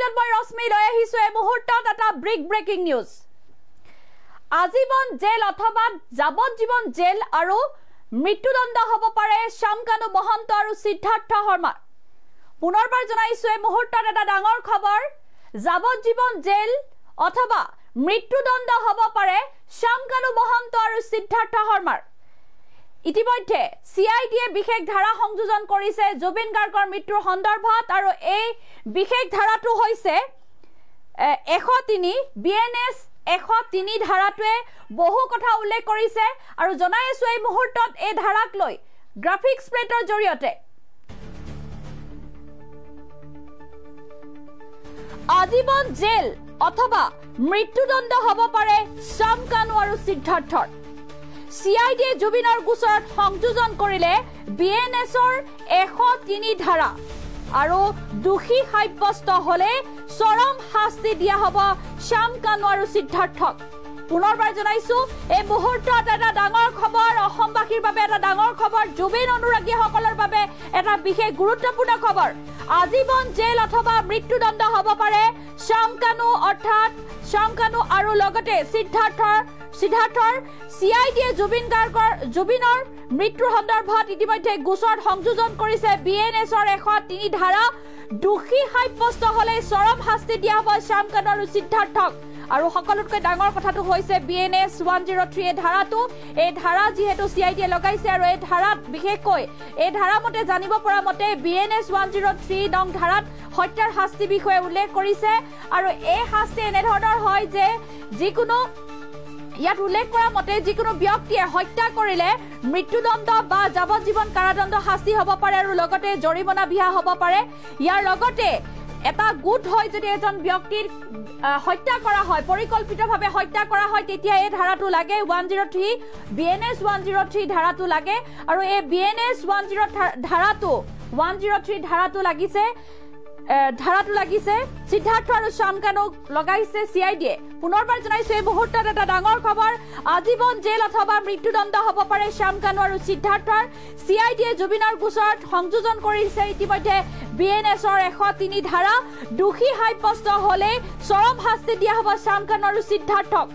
আপডেটত মই ৰশ্মি লৈ আহিছো এই মুহূৰ্তত এটা ব্ৰেকিং নিউজ আজীবন জেল অথবা যাৱজ্জীৱন জেল আৰু মৃত্যুদণ্ড হ'ব পাৰে শ্যামকানু মহন্ত আৰু সিদ্ধাৰ্থ শৰ্মা পুনৰবাৰ জনাইছো এই মুহূৰ্তত এটা ডাঙৰ খবৰ যাৱজ্জীৱন জেল অথবা মৃত্যুদণ্ড হ'ব পাৰে শ্যামকানু মহন্ত আৰু সিদ্ধাৰ্থ শৰ্মাৰ ইতিমধ্যে সিআইডিয়ে বিশেষ ধাৰা সংযোজন কৰিছে জুবিন গাৰ্গৰ মৃত্যুৰ সন্দৰ্ভত আৰু এই বিশেষ ধাৰাটো হৈছে 103 বিএনএছ 103 ধাৰাটোৱে বহু কথা উল্লেখ কৰিছে আৰু জনাই আছো এই মুহূৰ্তত এই ধাৰাক লৈ গ্ৰাফিক্স প্লেটৰ জৰিয়তে আজীবন জেল অথবা মৃত্যুদণ্ড হ'ব পাৰে শ্যামকানু আৰু সিদ্ধাৰ্থৰ সিআইডিয়ে জুবিনৰ গোচৰত সংযোজন কৰিলে বিএনএছৰ 103 ধাৰা আৰু দোষী সাব্যস্ত হলে চৰম শাস্তি দিয়া হ'ব শ্যামকানু আৰু সিদ্ধাৰ্থক পুনৰবাৰ জনাইছো এই মুহূৰ্তত এটা ডাঙৰ খবৰ অসমবাসীৰ বাবে এটা ডাঙৰ খবৰ জুবিন অনুৰাগীসকলৰ বাবে এটা বিশেষ গুৰুত্বপূৰ্ণ খবৰ আজীবন জেল অথবা মৃত্যুদণ্ড হ'ব পাৰে শ্যামকানু অৰ্থাৎ শ্যামকানু আৰু লগতে সিদ্ধাৰ্থৰ সিআইডিয়ে জুবিনৰ মৃত্যুৰ সন্দৰ্ভত ইতিমধ্যে গোচৰত সংযোজন কৰিছে বিএনএছৰ 103 ধাৰা দোষী সাব্যস্ত হলে চৰম শাস্তি দিয়া হ'ব শ্যামকানু আৰু সিদ্ধাৰ্থক আৰু সকলোতকৈ ডাঙৰ কথাটো হৈছে বিএনএছ 103 এই ধাৰা যেহেতু সিআইডিয়ে লগাইছে আৰু এই ধাৰাত বিশেষকৈ এই ধাৰা মতে জানিব পৰা মতে বিএনএছ 103 নং ধাৰাত হত্যাৰ শাস্তি বিষয়ে উল্লেখ কৰিছে আৰু এই শাস্তি এনেধৰণৰ হয় যে যিকোনো ইয়াত উল্লেখ কৰা মতে যিকোনো ব্যক্তিয়ে হত্যা কৰিলে মৃত্যুদণ্ড বা যাৱজ্জীৱন কাৰাদণ্ড শাস্তি হ'ব পাৰে আৰু লগতে জৰিমনা বিহা হ'ব পাৰে ইয়াৰ লগতে এটা গোট হয় যদি এজন ব্যক্তিৰ হত্যা কৰা হয় পৰিকল্পিতভাৱে হত্যা কৰা হয় তেতিয়া এই ধাৰাটো লাগে 103 বিএনএছ 103 ধাৰাটো লাগে আৰু এই বিএনএছ 103 ধাৰাটো লাগিছে সিদ্ধাৰ্থ আৰু শ্যামকানুক লগাইছে সিআইডিয়ে পুনৰবাৰ জনাইছে এই মুহূৰ্তত এটা ডাঙৰ খবৰ আজীবন জেল অথবা মৃত্যুদণ্ড হ'ব পাৰে শ্যামকানু আৰু সিদ্ধাৰ্থৰ সিআইডিয়ে জুবিনৰ গোচৰত সংযোজন কৰিছে ইতিমধ্যে বিএনএছৰ 103 ধাৰা দোষী সাব্যস্ত হলে চৰম শাস্তি দিয়া হ'ব শ্যামকানু আৰু সিদ্ধাৰ্থক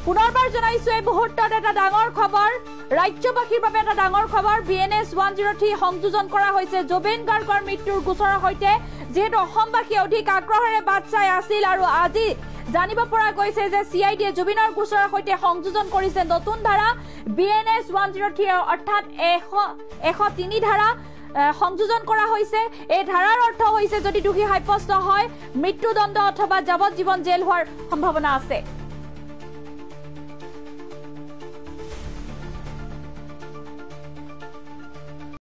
পুনৰবাৰ জনাইছো এই মুহূৰ্তত এটা ডাঙৰ খবৰ ৰাজ্যবাসীৰ বাবে এটা ডাঙৰ খবৰ বিএনএছ 103 সংযোজন কৰা হৈছে জুবিন গাৰ্গৰ মৃত্যুৰ গোচৰৰ সৈতে যেহেতু অসমবাসী অধিক আগ্ৰহেৰে বাট চাই আছিল আৰু আজি জানিব পৰা গৈছে যে সিআইডিয়ে জুবিনৰ গোচৰৰ সৈতে সংযোজন কৰিছে নতুন ধাৰা বিএনএছ 103 অৰ্থাৎ 103 ধাৰা সংযোজন কৰা হৈছে এই ধাৰাৰ অৰ্থ হৈছে যদি দোষী সাব্যস্ত হয় মৃত্যুদণ্ড অথবা যাৱজ্জীৱন জেল হোৱাৰ সম্ভাৱনা আছে